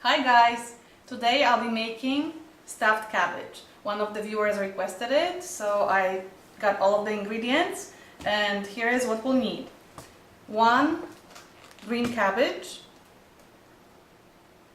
Hi guys! Today I'll be making stuffed cabbage. One of the viewers requested it, so I got all of the ingredients and here is what we'll need. 1 green cabbage,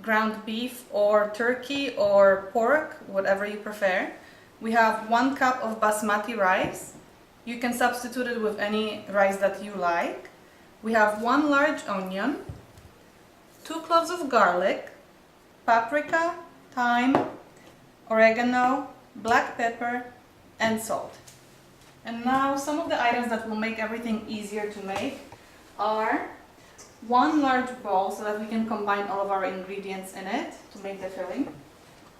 ground beef or turkey or pork, whatever you prefer. We have 1 cup of basmati rice. You can substitute it with any rice that you like. We have 1 large onion, 2 cloves of garlic, paprika, thyme, oregano, black pepper, and salt. And now some of the items that will make everything easier to make are 1 large bowl so that we can combine all of our ingredients in it to make the filling.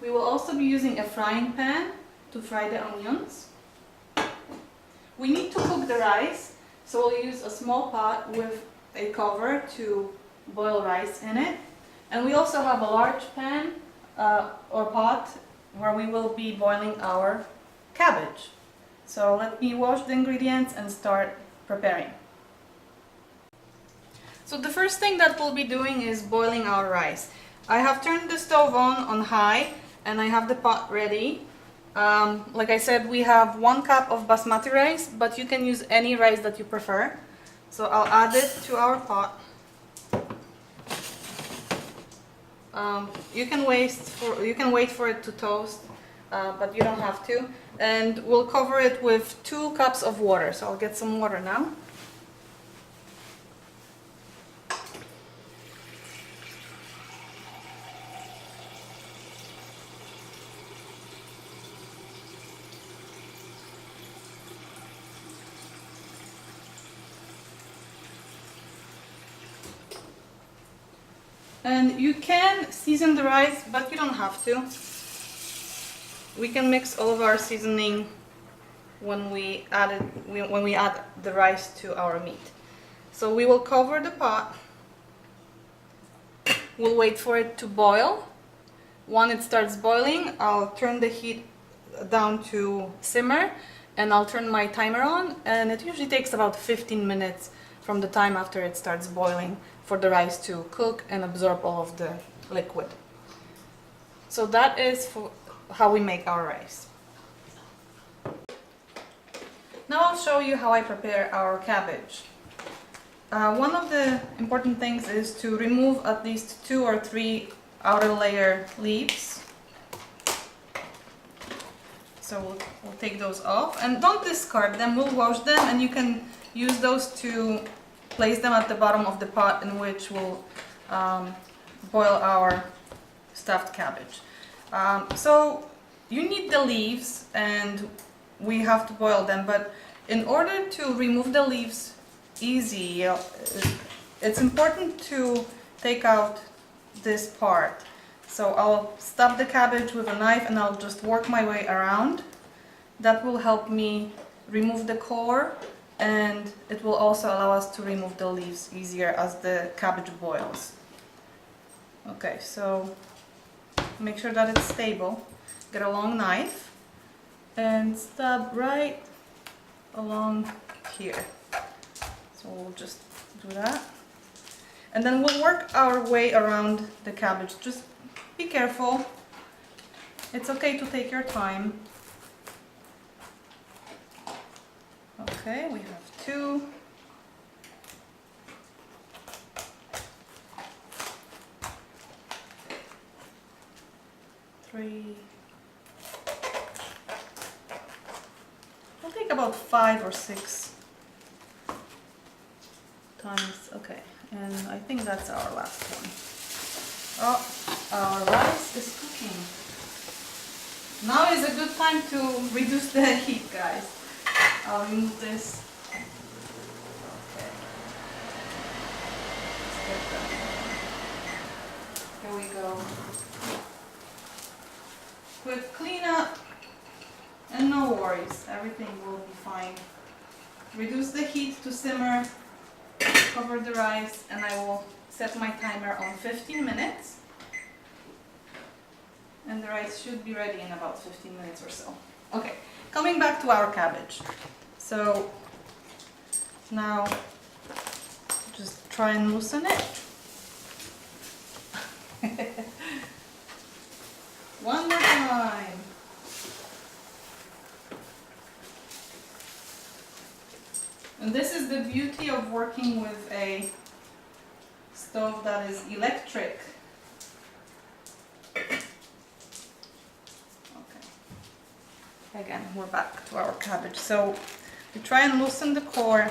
We will also be using a frying pan to fry the onions. We need to cook the rice, so we'll use a small pot with a cover to boil rice in it. And we also have a large pan or pot where we will be boiling our cabbage. So let me wash the ingredients and start preparing. So the first thing that we'll be doing is boiling our rice. I have turned the stove on high and I have the pot ready. Like I said, we have 1 cup of basmati rice, but you can use any rice that you prefer. So I'll add it to our pot. You can wait for it to toast, but you don't have to. And we'll cover it with 2 cups of water. So I'll get some water now. And you can season the rice, but you don't have to. We can mix all of our seasoning when we add the rice to our meat. So we will cover the pot. We'll wait for it to boil. When it starts boiling, I'll turn the heat down to simmer and I'll turn my timer on, and it usually takes about 15 minutes from the time after it starts boiling for the rice to cook and absorb all of the liquid. So that is how we make our rice. Now I'll show you how I prepare our cabbage. One of the important things is to remove at least 2 or 3 outer layer leaves. So we'll take those off, and don't discard them, we'll wash them, and you can use those to place them at the bottom of the pot in which we'll boil our stuffed cabbage. So you need the leaves and we have to boil them, but in order to remove the leaves easy, it's important to take out this part. So I'll stop the cabbage with a knife and I'll just work my way around. That will help me remove the core, and it will also allow us to remove the leaves easier as the cabbage boils. Okay, so make sure that it's stable. Get a long knife and stab right along here. So we'll just do that. And then we'll work our way around the cabbage. Just be careful. It's okay to take your time. Okay, we have 2. Three. We'll take about 5 or 6 times. Okay, and I think that's our last one. Oh, our rice is cooking. Now is a good time to reduce the heat, guys. I'll remove this. Okay. Let's get that. Here we go. Quick cleanup, and no worries, everything will be fine. Reduce the heat to simmer, cover the rice, and I will set my timer on 15 minutes. And the rice should be ready in about 15 minutes or so. Okay, coming back to our cabbage. So now just try and loosen it. One more time. And this is the beauty of working with a stove that is electric. Okay. Again, we're back to our cabbage. So we try and loosen the core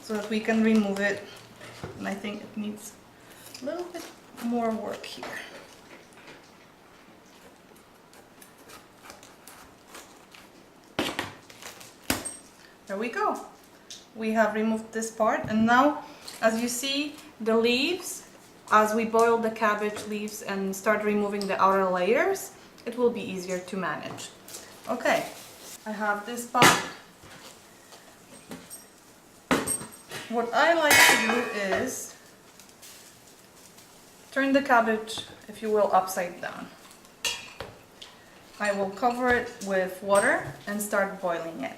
so that we can remove it. And I think it needs a little bit more work here. There we go. We have removed this part, and now, as you see, the leaves, as we boil the cabbage leaves and start removing the outer layers, it will be easier to manage. Okay, I have this pot. What I like to do is turn the cabbage, if you will, upside down. I will cover it with water and start boiling it.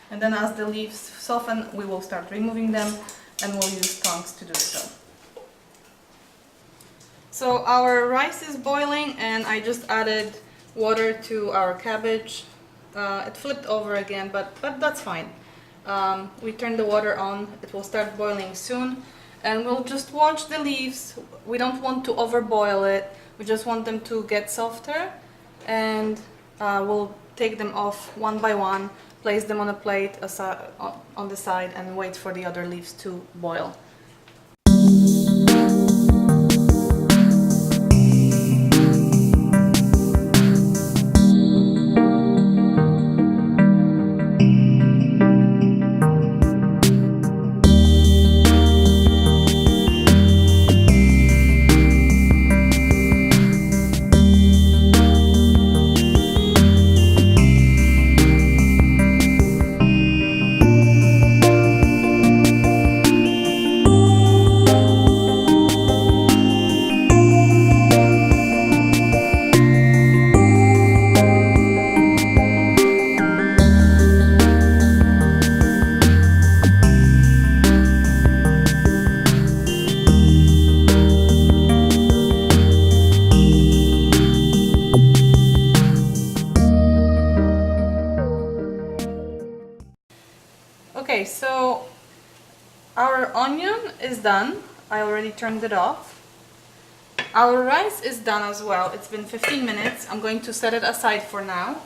And then as the leaves soften, we will start removing them, and we'll use tongs to do so. So our rice is boiling, and I just added water to our cabbage. It flipped over again, but that's fine. We turn the water on, it will start boiling soon, and we'll just watch the leaves. We don't want to overboil it, we just want them to get softer, and we'll take them off one by one, place them on a plate on the side, and wait for the other leaves to boil. Okay, so our onion is done. I already turned it off. Our rice is done as well. It's been 15 minutes. I'm going to set it aside for now.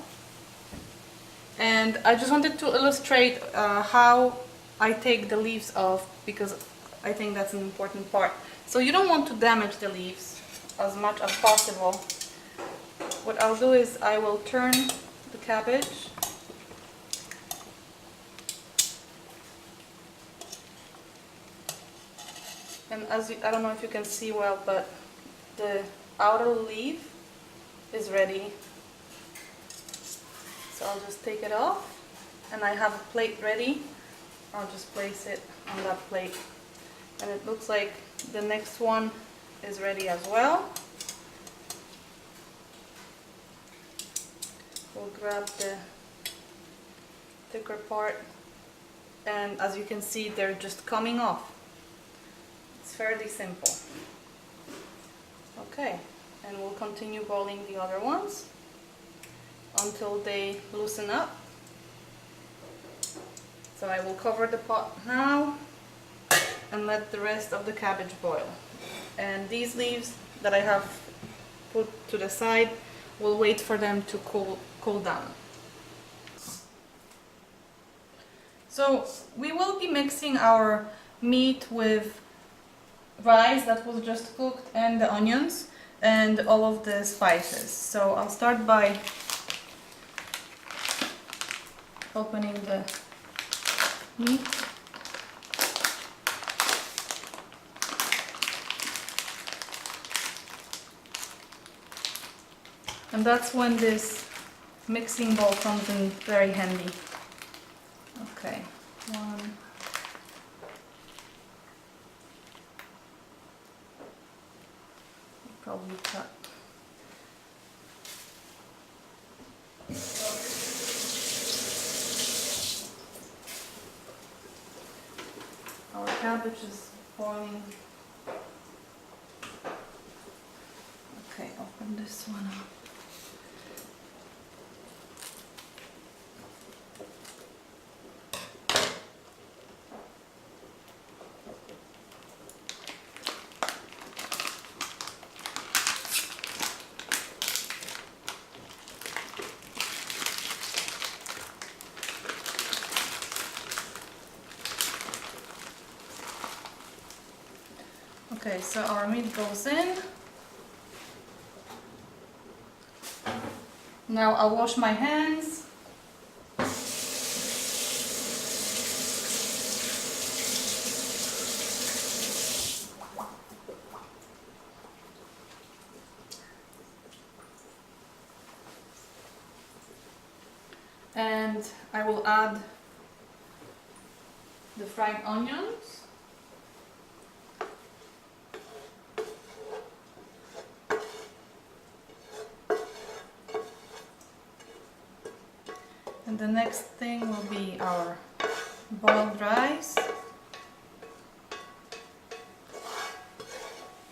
And I just wanted to illustrate how I take the leaves off, because I think that's an important part. So you don't want to damage the leaves as much as possible. What I'll do is I will turn the cabbage. And I don't know if you can see well, but the outer leaf is ready. So I'll just take it off, and I have a plate ready. I'll just place it on that plate. And it looks like the next one is ready as well. We'll grab the thicker part, and as you can see, they're just coming off. It's fairly simple. Okay, and we'll continue boiling the other ones until they loosen up. So I will cover the pot now and let the rest of the cabbage boil. And these leaves that I have put to the side, we'll wait for them to cool down. So we will be mixing our meat with rice that was just cooked, and the onions and all of the spices. So I'll start by opening the meat. And that's when this mixing bowl comes in very handy. Okay, one. Probably cut. Our cabbage is boiling. Okay, open this one up. Okay, so our meat goes in. Now I'll wash my hands. And I will add the fried onions. And the next thing will be our boiled rice.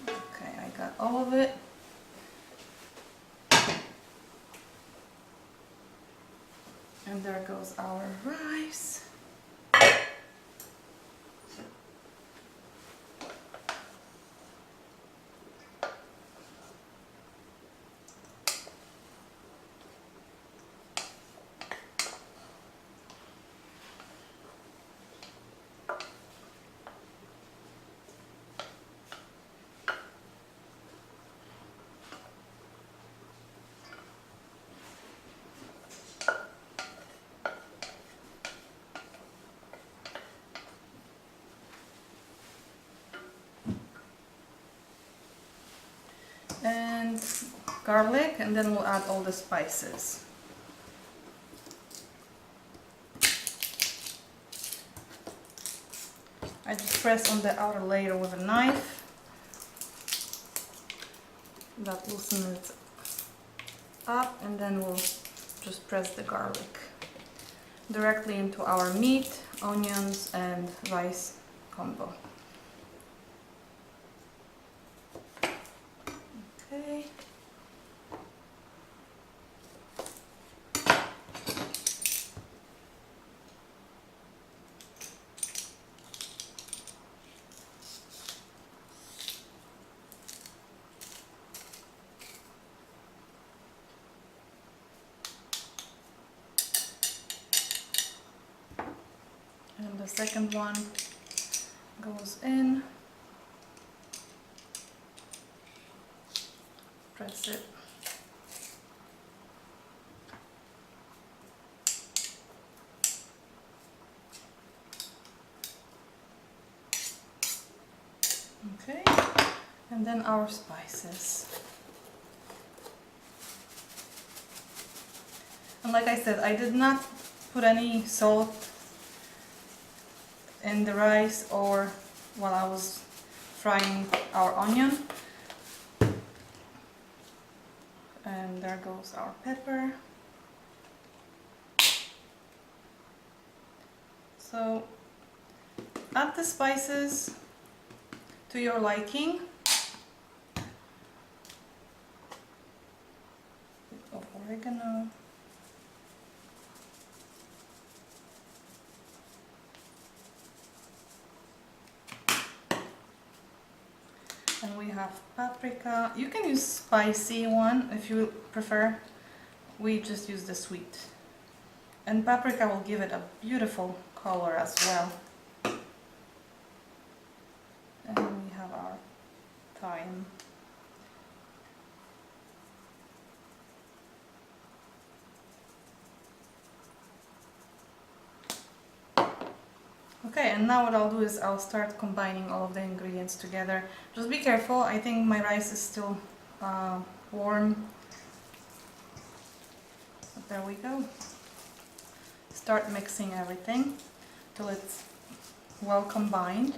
Okay, I got all of it. And there goes our rice. And garlic, and then we'll add all the spices. I just press on the outer layer with a knife. That loosens it up, and then we'll just press the garlic directly into our meat, onions and rice combo. Okay. And the second one goes in. Press it. Okay, and then our spices. And like I said, I did not put any salt in the rice or while I was frying our onion. And there goes our pepper. So add the spices to your liking. Of oregano. And we have paprika. You can use spicy one if you prefer. We just use the sweet. And paprika will give it a beautiful color as well. And we have our thyme. Okay, and now what I'll do is I'll start combining all of the ingredients together. Just be careful, I think my rice is still warm. But there we go. Start mixing everything till it's well combined.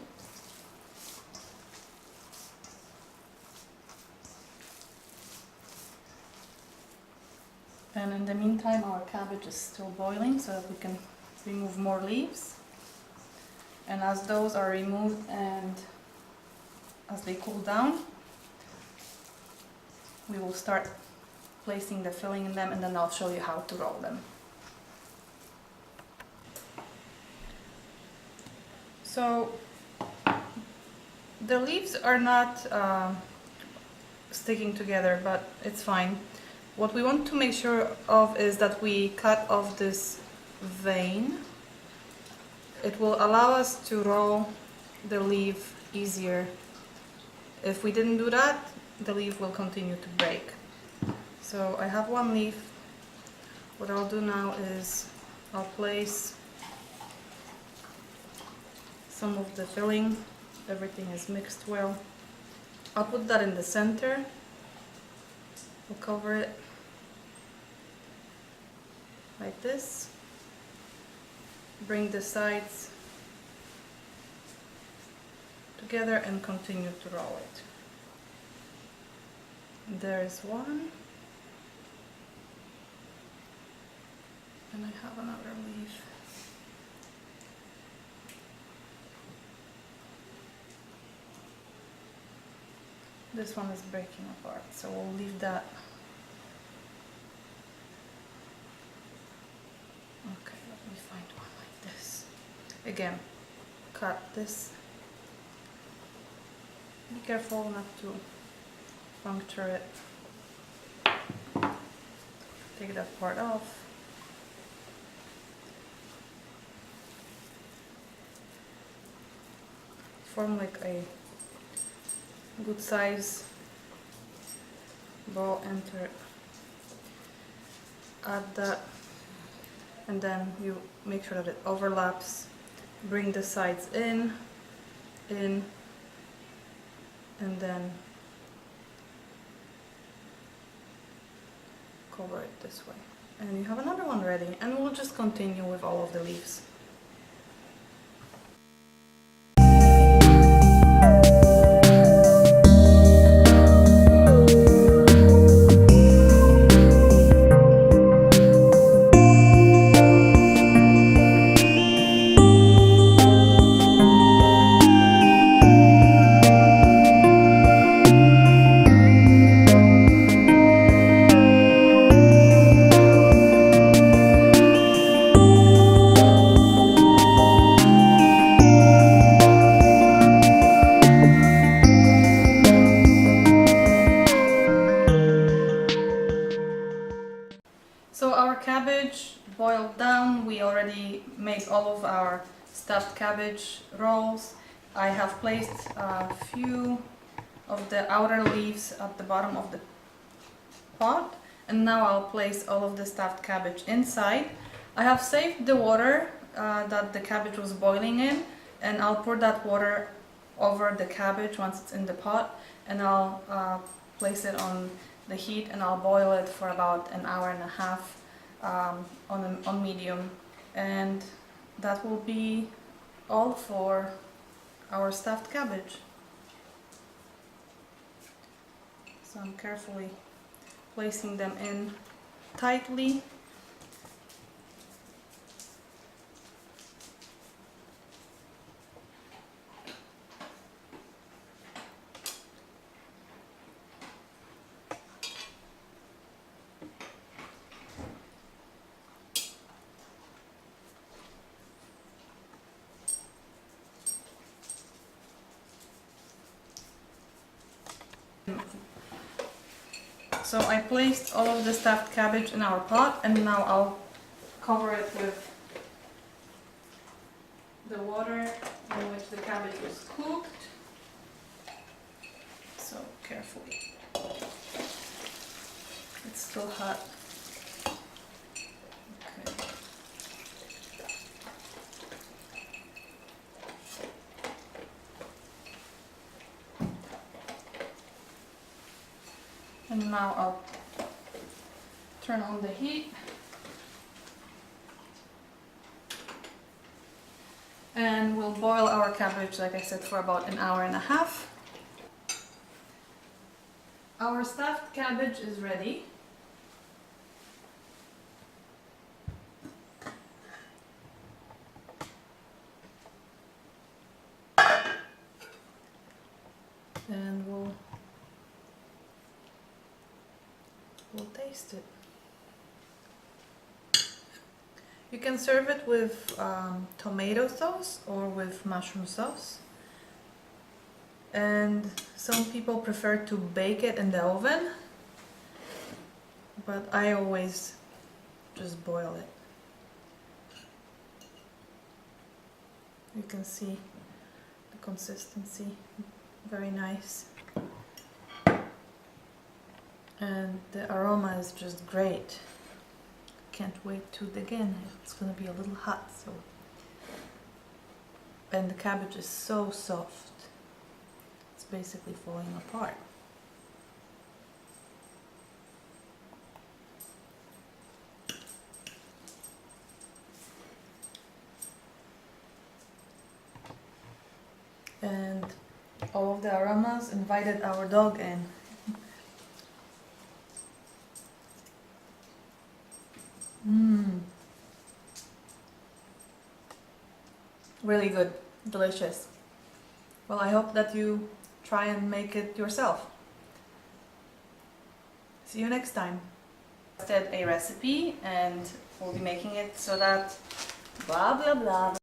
And in the meantime our cabbage is still boiling so that we can remove more leaves. And as those are removed and as they cool down, we will start placing the filling in them, and then I'll show you how to roll them. So the leaves are not sticking together, but it's fine. What we want to make sure of is that we cut off this vein. It will allow us to roll the leaf easier If we didn't do that, the leaf will continue to break. So I have one leaf. What I'll do now is I'll place some of the filling. Everything is mixed well. I'll put that in the center. We'll cover it like this. Bring the sides together and continue to roll it. There's one. And I have another leaf. This one is breaking apart, so we'll leave that. Okay, let me find one like this. Again, cut this. Be careful not to puncture it. Take that part off. Form like a good size ball, enter, add that, and then you make sure that it overlaps. Bring the sides in, and then cover it this way. And you have another one ready, and we'll just continue with all of the leaves. So our cabbage boiled down. We already made all of our stuffed cabbage rolls. I have placed a few of the outer leaves at the bottom of the pot, and now I'll place all of the stuffed cabbage inside. I have saved the water that the cabbage was boiling in, and I'll pour that water over the cabbage once it's in the pot, and I'll place it on the heat, and I'll boil it for about an hour and a half on medium, and that will be all for our stuffed cabbage. So I'm carefully placing them in tightly. So I placed all of the stuffed cabbage in our pot, and now I'll cover it with the water in which the cabbage was cooked. So carefully. It's still hot. Okay. And now I'll turn on the heat. And we'll boil our cabbage, like I said, for about an hour and a half. Our stuffed cabbage is ready. And we'll taste it. You can serve it with tomato sauce or with mushroom sauce. And some people prefer to bake it in the oven, but I always just boil it. You can see the consistency, very nice. And the aroma is just great. Can't wait to dig in. It's gonna be a little hot, so. And the cabbage is so soft. It's basically falling apart. And all of the aromas invited our dog in. Really good, delicious. Well, I hope that you try and make it yourself. See you next time. I did a recipe and we'll be making it so that blah blah blah.